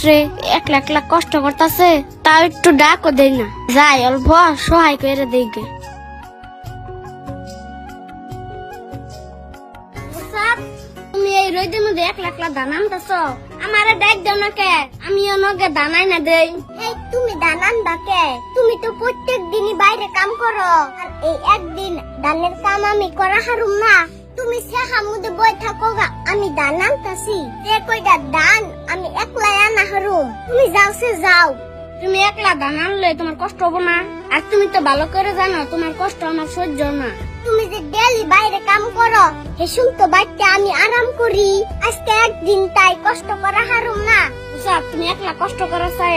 রে, একলা একলা কষ্ট করতেছে, তাও একটু ডাকও দেই না, যাই অল্প সহায় করে দেই গে। তুমি এই রোদের মধ্যে একলা একলা দানা আনতেছ, আমারে ডাক দাও না কে? আমিও নগে দানাই না দেই। এই তুমি দান আনবা কে? তুমি তো প্রত্যেক দিনই বাইরে কাম করো, আর এই একদিন দানের কাম আমি করা হারুম না? তুমি সেহার মধ্যে বই থাকো গা, আমি দান আনতাছি। যে কইটা দান আমি একলাই আনা হারুম, তুমি যাও সে যাও। তুমি একলা দানা আনলে তোমার কষ্ট হবো না? আর তুমি তো ভালো করে জানো তোমার কষ্ট আমার সহ্য না। তুমি যে ডেলি বাইরে কাম করো, হেসুম তো বাড়িতে আমি আরাম করি। আজকে একদিন তাই কষ্ট করা হারুম না? সব তুমি একলা কষ্ট করা চাই,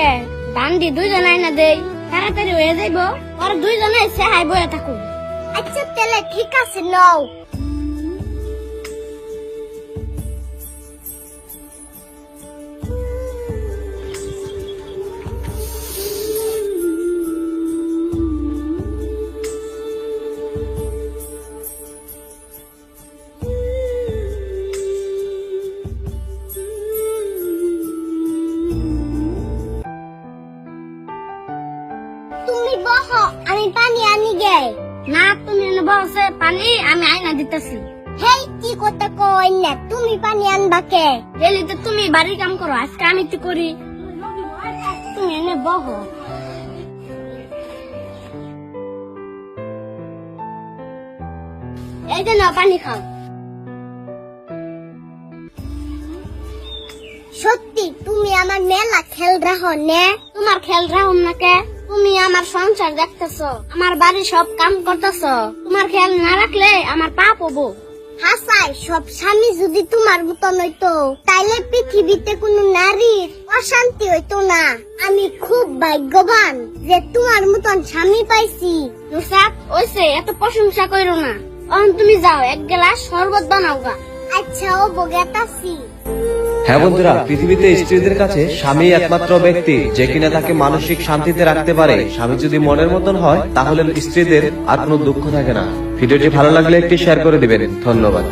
দান দি দুইজনাই না দেই, তাড়াতাড়ি হয়ে যাইব, আর দুইজনে সেহাই বয়ে থাকুন। আচ্ছা তাহলে ঠিক আছে, নও। তুমি বহ, আমি পানি আনি গে। না, তুমি বসে পানি আমি আইনা দিতেছি। হেই কি করতে কই না, তুমি পানি আনবা কে? ডেলি তো তুমি বাড়ির কাম করো, আজকে আমি তো করি। তুমি এনে বহ। এই যে নাও পানি খাও। সত্যি তুমি আমার মেলা খেল রাখো নে? তোমার খেয়াল রাখুন না কে? তুমি আমার সংসার দেখতেছো, আমার বাড়ি সব কাম করতেছো, তোমার খেয়াল না রাখলে আমার পাপ হবো। হাসাই সব স্বামী যদি তোমার মতন হইতো, তাইলে পৃথিবীতে কোনো নারীর অশান্তি হইতো না। আমি খুব ভাগ্যবান যে তোমার মতন স্বামী পাইছি। নুসাদ, ওইসে এত প্রশংসা করো না। তুমি যাও, এক গ্লাস শরবত বানাও গা। আচ্ছা ও বগেতাছি। হ্যাঁ বন্ধুরা, পৃথিবীতে স্ত্রীদের কাছে স্বামী একমাত্র ব্যক্তি যে কিনা তাকে মানসিক শান্তিতে রাখতে পারে। স্বামী যদি মনের মতন হয় তাহলে স্ত্রীদের আর কোনো দুঃখ থাকে না। ভিডিওটি ভালো লাগলে একটি শেয়ার করে দিবেন। ধন্যবাদ।